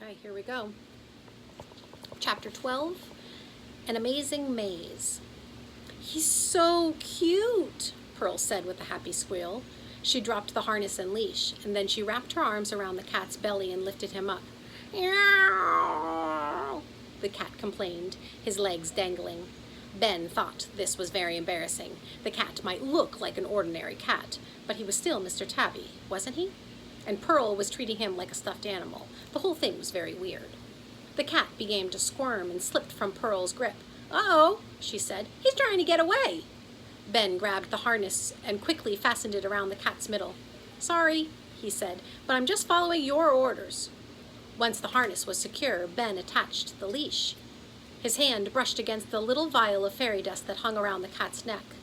Okay, here we go. Chapter 12, An Amazing Maze. "He's so cute," Pearl said with a happy squeal. She dropped the harness and leash, and then she wrapped her arms around the cat's belly and lifted him up. "Meow," the cat complained, his legs dangling. Ben thought this was very embarrassing. The cat might look like an ordinary cat, but he was still Mr. Tabby, wasn't he? And Pearl was treating him like a stuffed animal. The whole thing was very weird. The cat began to squirm and slipped from Pearl's grip. "Uh-oh," she said. "He's trying to get away." Ben grabbed the harness and quickly fastened it around the cat's middle. "Sorry," he said, "but I'm just following your orders." Once the harness was secure, Ben attached the leash. His hand brushed against the little vial of fairy dust that hung around the cat's neck.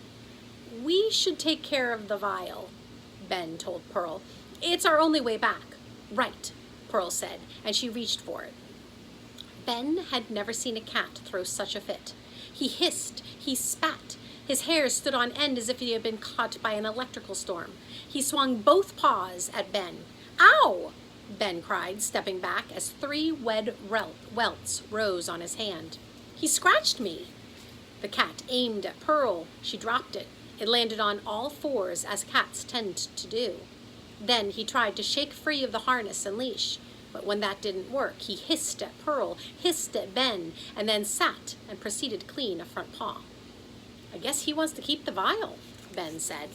"We should take care of the vial," Ben told Pearl. "It's our only way back." "Right," Pearl said, and she reached for it. Ben had never seen a cat throw such a fit. He hissed, he spat. His hair stood on end as if he had been caught by an electrical storm. He swung both paws at Ben. "Ow!" Ben cried, stepping back as 3 red welts rose on his hand. "He scratched me." The cat aimed at Pearl. She dropped it. It landed on all fours, as cats tend to do. Then he tried to shake free of the harness and leash. But when that didn't work, he hissed at Pearl, hissed at Ben, and then sat and proceeded to clean a front paw. "I guess he wants to keep the vial," Ben said.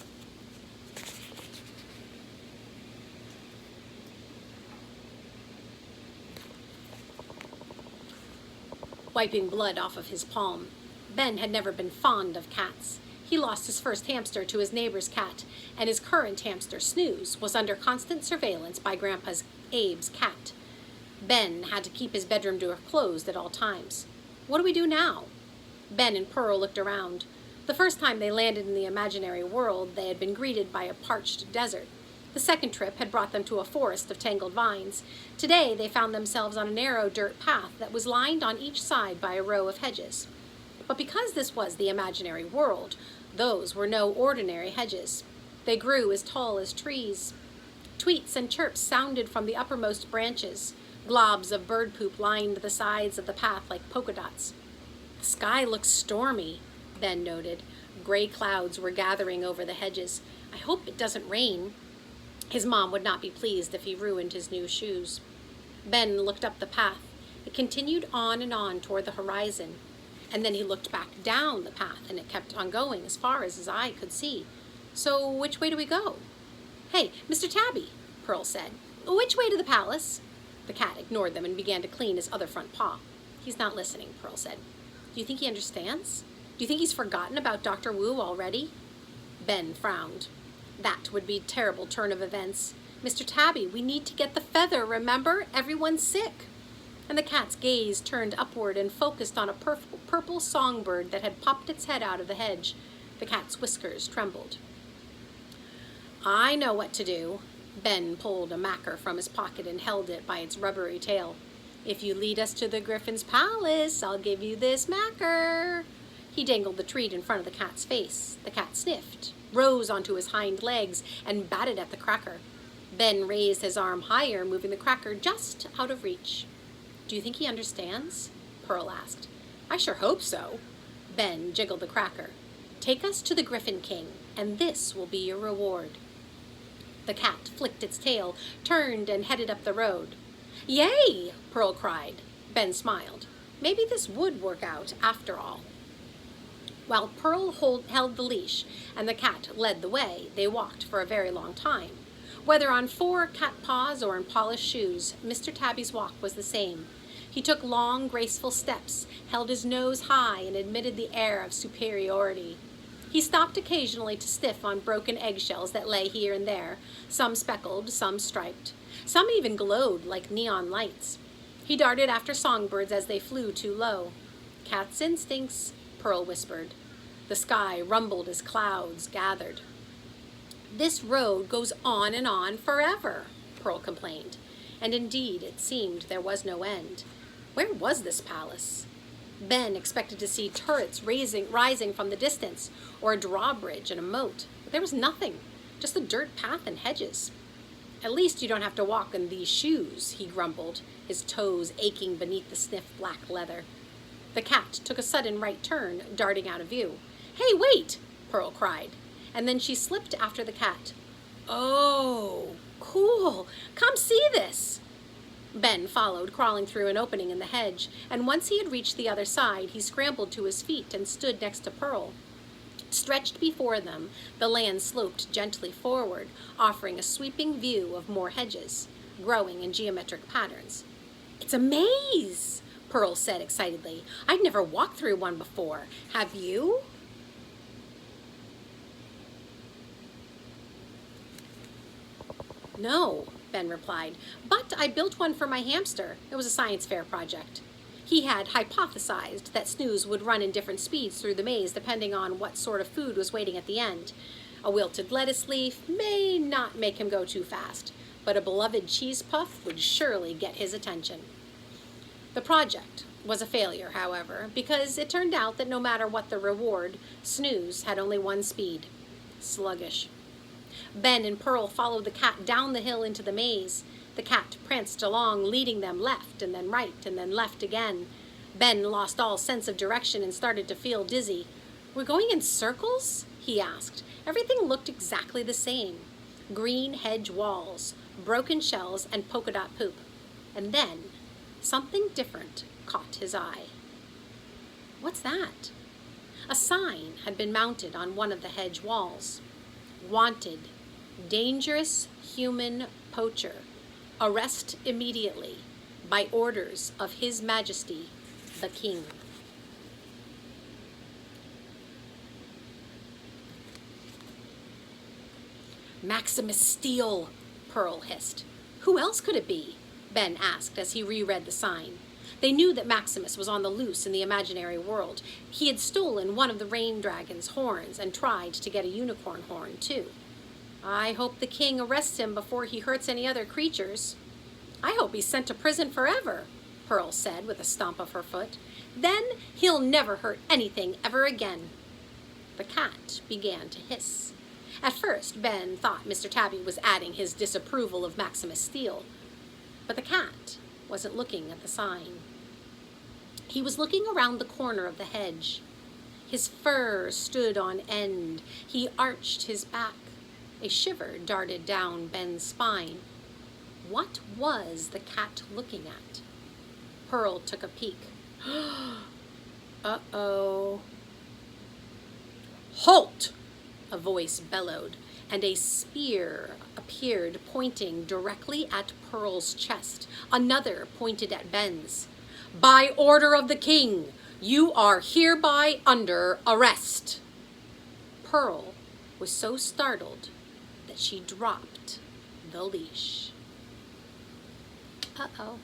Wiping blood off of his palm. Ben had never been fond of cats. He lost his first hamster to his neighbor's cat, and his current hamster, Snooze, was under constant surveillance by Grandpa's Abe's cat. Ben had to keep his bedroom door closed at all times. What do we do now? Ben and Pearl looked around. The first time they landed in the imaginary world, they had been greeted by a parched desert. The second trip had brought them to a forest of tangled vines. Today, they found themselves on a narrow dirt path that was lined on each side by a row of hedges. But because this was the imaginary world, those were no ordinary hedges. They grew as tall as trees. Tweets and chirps sounded from the uppermost branches. Globs of bird poop lined the sides of the path like polka dots. "The sky looks stormy," Ben noted. Gray clouds were gathering over the hedges. "I hope it doesn't rain." His mom would not be pleased if he ruined his new shoes. Ben looked up the path. It continued on and on toward the horizon. And then he looked back down the path, and it kept on going as far as his eye could see. "So which way do we go?" "Hey, Mr. Tabby," Pearl said. "Which way to the palace?" The cat ignored them and began to clean his other front paw. "He's not listening," Pearl said. "Do you think he understands? Do you think he's forgotten about Dr. Wu already?" Ben frowned. That would be a terrible turn of events. "Mr. Tabby, we need to get the feather, remember? Everyone's sick." And the cat's gaze turned upward and focused on a purple songbird that had popped its head out of the hedge. The cat's whiskers trembled. "I know what to do." Ben pulled a macker from his pocket and held it by its rubbery tail. "If you lead us to the Griffin's palace, I'll give you this macker." He dangled the treat in front of the cat's face. The cat sniffed, rose onto his hind legs, and batted at the cracker. Ben raised his arm higher, moving the cracker just out of reach. "Do you think he understands?" Pearl asked. "I sure hope so." Ben jiggled the cracker. "Take us to the Griffin King, and this will be your reward." The cat flicked its tail, turned, and headed up the road. "Yay!" Pearl cried. Ben smiled. Maybe this would work out after all. While Pearl held the leash and the cat led the way, they walked for a very long time. Whether on 4 cat paws or in polished shoes, Mr. Tabby's walk was the same. He took long, graceful steps, held his nose high, and emitted the air of superiority. He stopped occasionally to sniff on broken eggshells that lay here and there, some speckled, some striped. Some even glowed like neon lights. He darted after songbirds as they flew too low. "Cat's instincts," Pearl whispered. The sky rumbled as clouds gathered. "This road goes on and on forever," Pearl complained. And indeed, it seemed there was no end. Where was this palace? Ben expected to see turrets rising from the distance, or a drawbridge and a moat. But there was nothing, just a dirt path and hedges. At least you don't have to walk in these shoes, he grumbled, his toes aching beneath the stiff black leather. The cat took a sudden right turn, darting out of view. "Hey, wait!" Pearl cried, and then she slipped after the cat. "Oh, cool! Come see this!" Ben followed, crawling through an opening in the hedge, and once he had reached the other side, he scrambled to his feet and stood next to Pearl. Stretched before them, the land sloped gently forward, offering a sweeping view of more hedges, growing in geometric patterns. "It's a maze," Pearl said excitedly. "I've never walked through one before. Have you?" "No," Ben replied, "but I built one for my hamster. It was a science fair project." He had hypothesized that Snooze would run in different speeds through the maze depending on what sort of food was waiting at the end. A wilted lettuce leaf may not make him go too fast, but a beloved cheese puff would surely get his attention. The project was a failure, however, because it turned out that no matter what the reward, Snooze had only one speed: sluggish. Ben and Pearl followed the cat down the hill into the maze. The cat pranced along, leading them left and then right and then left again. Ben lost all sense of direction and started to feel dizzy. "We're going in circles?" he asked. Everything looked exactly the same. Green hedge walls, broken shells, and polka dot poop. And then something different caught his eye. "What's that?" A sign had been mounted on one of the hedge walls. "Wanted, dangerous human poacher. Arrest immediately, by orders of His Majesty, the King." "Maximus Steele," Pearl hissed. "Who else could it be?" Ben asked as he reread the sign. They knew that Maximus was on the loose in the imaginary world. He had stolen one of the rain dragon's horns and tried to get a unicorn horn, too. "I hope the king arrests him before he hurts any other creatures." "I hope he's sent to prison forever," Pearl said with a stomp of her foot. "Then he'll never hurt anything ever again." The cat began to hiss. At first, Ben thought Mr. Tabby was adding his disapproval of Maximus Steele, but the cat wasn't looking at the sign. He was looking around the corner of the hedge. His fur stood on end. He arched his back. A shiver darted down Ben's spine. What was the cat looking at? Pearl took a peek. Uh-oh. "Halt!" a voice bellowed, and a spear appeared pointing directly at Pearl's chest. Another pointed at Ben's. "By order of the king, you are hereby under arrest." Pearl was so startled that she dropped the leash. Uh-oh.